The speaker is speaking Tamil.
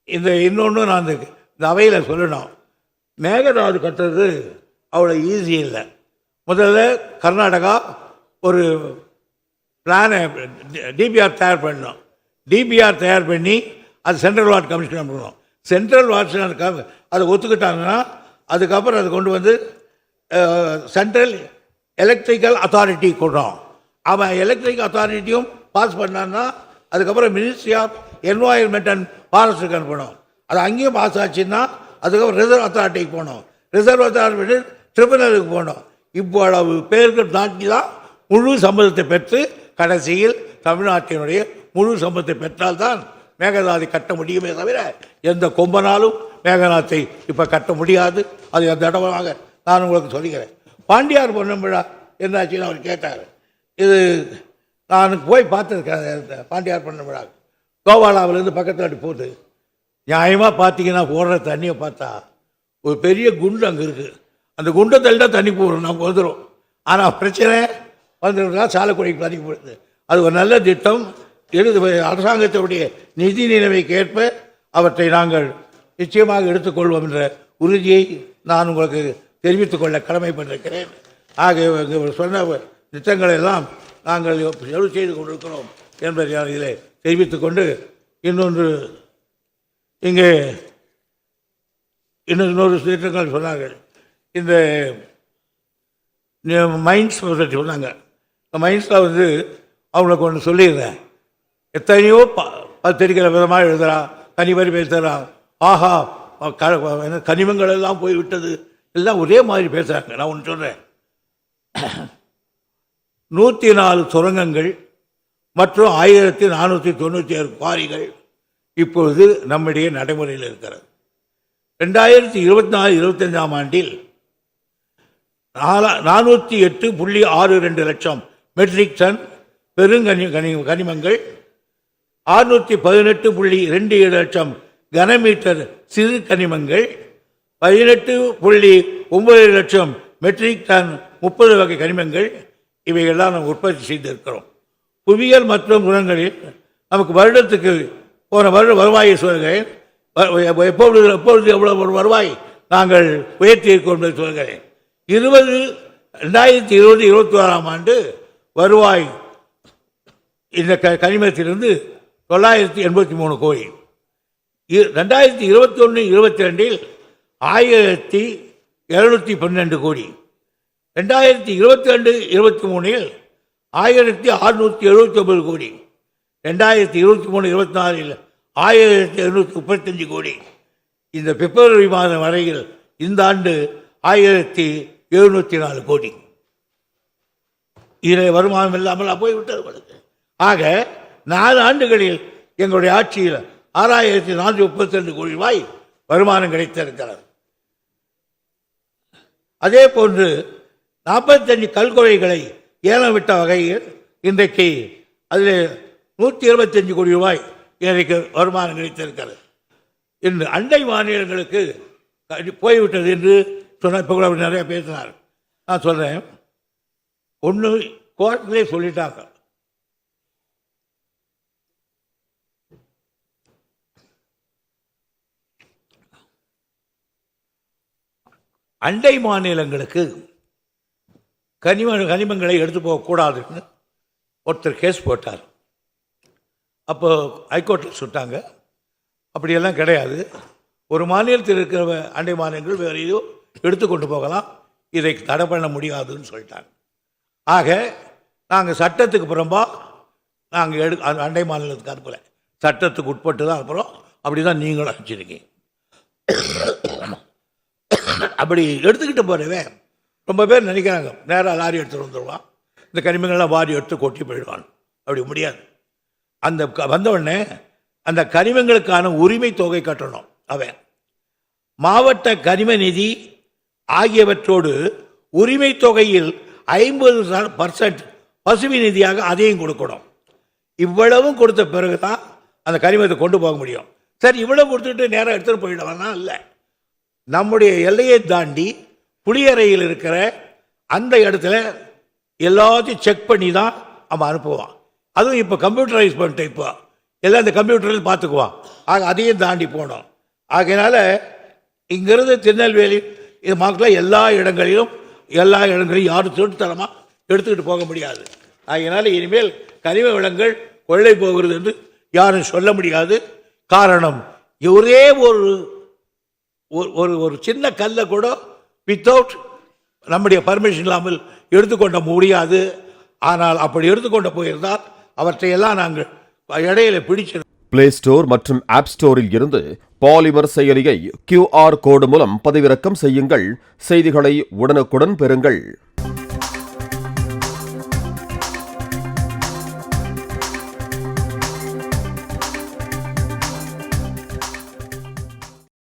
இன்னொன்று நான் இந்த அவையில் சொல்லணும். மேகதாது கட்டுறது அவ்வளோ ஈஸி இல்லை. முதல்ல கர்நாடகா ஒரு பிளானை டிபிஆர் தயார் பண்ணணும். டிபிஆர் தயார் பண்ணி அது சென்ட்ரல் வாட்டர் கமிஷன் பண்ணணும். சென்ட்ரல் வாட்டர் அதை ஒத்துக்கிட்டாங்கன்னா அதுக்கப்புறம் அதை கொண்டு வந்து சென்ட்ரல் எலக்ட்ரிக்கல் அத்தாரிட்டி கொடுறோம். அவன் எலக்ட்ரிக் அத்தாரிட்டியும் பாஸ் பண்ணான்னா அதுக்கப்புறம் மினிஸ்ட்ரி ஆஃப் என்வாயன்மெண்ட் அண்ட் ஃபாரஸ்ட்டுக்கு அனுப்பணும். அது அங்கேயும் பாஸ் ஆச்சுன்னா அதுக்கப்புறம் ரிசர்வ் அத்தாரிட்டிக்கு போகணும். ரிசர்வ் அத்தாரிட்டி ட்ரிபுனலுக்கு போகணும். இவ்வளவு பேர்கள் தாண்டி தான் முழு சம்மதத்தை பெற்று கடைசியில் தமிழ்நாட்டினுடைய முழு சம்மதத்தை பெற்றால்தான் மேகதாதை கட்ட முடியுமே தவிர எந்த கொம்பனாலும் மேகநாத்தை இப்போ கட்ட முடியாது. அது அந்த இடமாக நான் உங்களுக்கு சொல்லிக்கிறேன். பாண்டியார் பொன்னம் விழா என்னாச்சுன்னு அவர் கேட்டார். இது நான் போய் பார்த்துருக்கேன். பாண்டியார் பொன்னம் விழா கோவாலாவிலேருந்து பக்கத்தில் அப்படி போகுது. நியாயமாக பார்த்தீங்கன்னா போடுற தண்ணியை பார்த்தா ஒரு பெரிய குண்டு அங்கே இருக்குது. அந்த குண்டை தள்ளிட்டா தண்ணி போடுறோம், நமக்கு வந்துடும். ஆனால் பிரச்சனை வந்துருக்கா சாலக்குடிக்கு தண்ணி போடுது. அது ஒரு நல்ல திட்டம். அரசாங்கத்தினுடைய நிதி நிலைமைக்கு ஏற்ப அவற்றை நாங்கள் நிச்சயமாக எடுத்துக்கொள்வோம் என்ற உறுதியை நான் உங்களுக்கு தெரிவித்துக் கொள்ள கடமைப்பட்டிருக்கிறேன். ஆக சொன்ன திட்டங்களை எல்லாம் நாங்கள் செலவு செய்து கொண்டிருக்கிறோம் என்பதை நான் இதில் தெரிவித்துக் கொண்டு இன்னொன்று இங்கே இன்னொரு திட்டங்கள் சொன்னார்கள். இந்த மைண்ட்ஸ் பற்றி சொன்னாங்க. இந்த மைண்ட்ஸில் வந்து அவங்களுக்கு ஒன்று சொல்லிடுறேன். எத்தனையோ பத்திரிக்கிற விதமாக எழுதுகிறான், கனிமறி பேசுகிறான். ஆஹா கனிமங்கள் எல்லாம் போய்விட்டது, எல்லாம் ஒரே மாதிரி பேசுகிறாங்க. நான் ஒன்று சொல்கிறேன். 104 சுரங்கங்கள் மற்றும் 1497 குவாரிகள் இப்பொழுது நம்முடைய நடைமுறையில் இருக்கிறது. 2024-25 ஆண்டில் 408.62 லட்சம் மெட்ரிக் டன் கனிமங்கள், 618.27 லட்சம் கனமீட்டர் சிறு கனிமங்கள், 18.9 லட்சம் மெட்ரிக் டன் 30 வகை கனிமங்கள், இவைகள்லாம் நாம் உற்பத்தி செய்திருக்கிறோம். புவியியல் மற்றும் குணங்களில் நமக்கு வருடத்துக்கு போன வருடம் வருவாயை சொல்கிறேன். எப்பொழுது எவ்வளவு ஒரு வருவாய் நாங்கள் உயர்த்தியிருக்கோம் என்பதை சொல்கிறேன். 2020-21 ஆண்டு வருவாய் இந்த கனிமத்திலிருந்து 983 கோடி. 2021-22 1712 கோடி. 2022-23 1679 கோடி. 2023-24 1735 கோடி. இந்த பிப்ரவரி மாதம் வரையில் இந்த ஆண்டு 1704 கோடி. இதில் வருமானம் இல்லாமல் போய்விட்டது. ஆக 4 ஆண்டுகளில் எங்களுடைய ஆட்சியில் 6432 கோடி ரூபாய் வருமானம் கிடைத்திருக்கிறது. அதே போன்று 45 கல்குறைகளை ஏலம் விட்ட வகையில் இன்றைக்கு அதில் 125 கோடி ரூபாய் இன்றைக்கு வருமானம் கிடைத்திருக்கிறது. இன்று அண்டை மாநிலங்களுக்கு போய்விட்டது என்று சொன்ன இப்போ கூட நிறைய பேசினார். நான் சொல்கிறேன், ஒன்று கோர்ட்டிலே சொல்லிட்டாங்க. அண்டை மாநிலங்களுக்கு கனிமங்களை எடுத்து போகக்கூடாதுன்னு ஒருத்தர் கேஸ் போட்டார். அப்போ ஹைகோர்ட்டில் சொல்லிட்டாங்க, அப்படியெல்லாம் கிடையாது. ஒரு மாநிலத்தில் இருக்கிற அண்டை மாநிலங்கள் வேறு ஏதோ எடுத்துக்கொண்டு போகலாம், இதை தடை பண்ண முடியாதுன்னு சொல்லிட்டாங்க. ஆக நாங்கள் சட்டத்துக்கு புறம்பா நாங்கள் அண்டை மாநிலத்துக்கு அனுப்பலை, சட்டத்துக்கு உட்பட்டு தான் அனுப்புகிறோம். அப்படி தான் நீங்களும் அனுப்பிச்சிருக்கீங்க. அப்படி எடுத்துக்கிட்டு போகிறவே ரொம்ப பேர் நினைக்கிறாங்க நேராக லாரி எடுத்துகிட்டு வந்துடுவான், இந்த கனிமங்கள்லாம் வாரி எடுத்து கொட்டி போயிடுவான். அப்படி முடியாது. அந்த வந்தவுடனே அந்த கனிமங்களுக்கான உரிமை தொகை கட்டணும். அவன் மாவட்ட கனிம நிதி ஆகியவற்றோடு உரிமை தொகையில் 50% பசுமை நிதியாக அதையும் கொடுக்கணும். இவ்வளவும் கொடுத்த பிறகுதான் அந்த கனிமத்தை கொண்டு போக முடியும். சரி, இவ்வளவு கொடுத்துட்டு நேரம் எடுத்துகிட்டு போயிடுவானா? இல்லை, நம்முடைய எல்லையை தாண்டி புளியறையில் இருக்கிற அந்த இடத்துல எல்லாத்தையும் செக் பண்ணி தான் அவன் அனுப்புவான். அதுவும் இப்போ கம்ப்யூட்டரைஸ் பண்ணிட்டு இப்போ எல்லாம் இந்த கம்ப்யூட்டரில் பார்த்துக்குவான். ஆக அதையும் தாண்டி போனோம். ஆகையினால இங்கிருந்து திருநெல்வேலி இது மக்கள் எல்லா இடங்களையும் யாரும் திருட்டுத்தனமாக எடுத்துக்கிட்டு போக முடியாது. ஆகையினால இனிமேல் கனிம வளங்கள் கொள்ளை போகிறது என்று யாரும் சொல்ல முடியாது. காரணம், ஒரே ஒரு சின்ன கல்லை கூட வித்தவுட் நம்முடைய பர்மிஷன் இல்லாமல் எடுத்துக்கொண்ட முடியாது. ஆனால் அப்படி எடுத்துக்கொண்டு போயிருந்தால் அவற்றையெல்லாம் நாங்கள் இடையில பிடிச்சு பிளே ஸ்டோர் மற்றும் ஆப் ஸ்டோரில் இருந்து பாலிமர் செயலியை QR கோடு மூலம் பதிவிறக்கம் செய்யுங்கள். செய்திகளை உடனுக்குடன் பெறுங்கள்.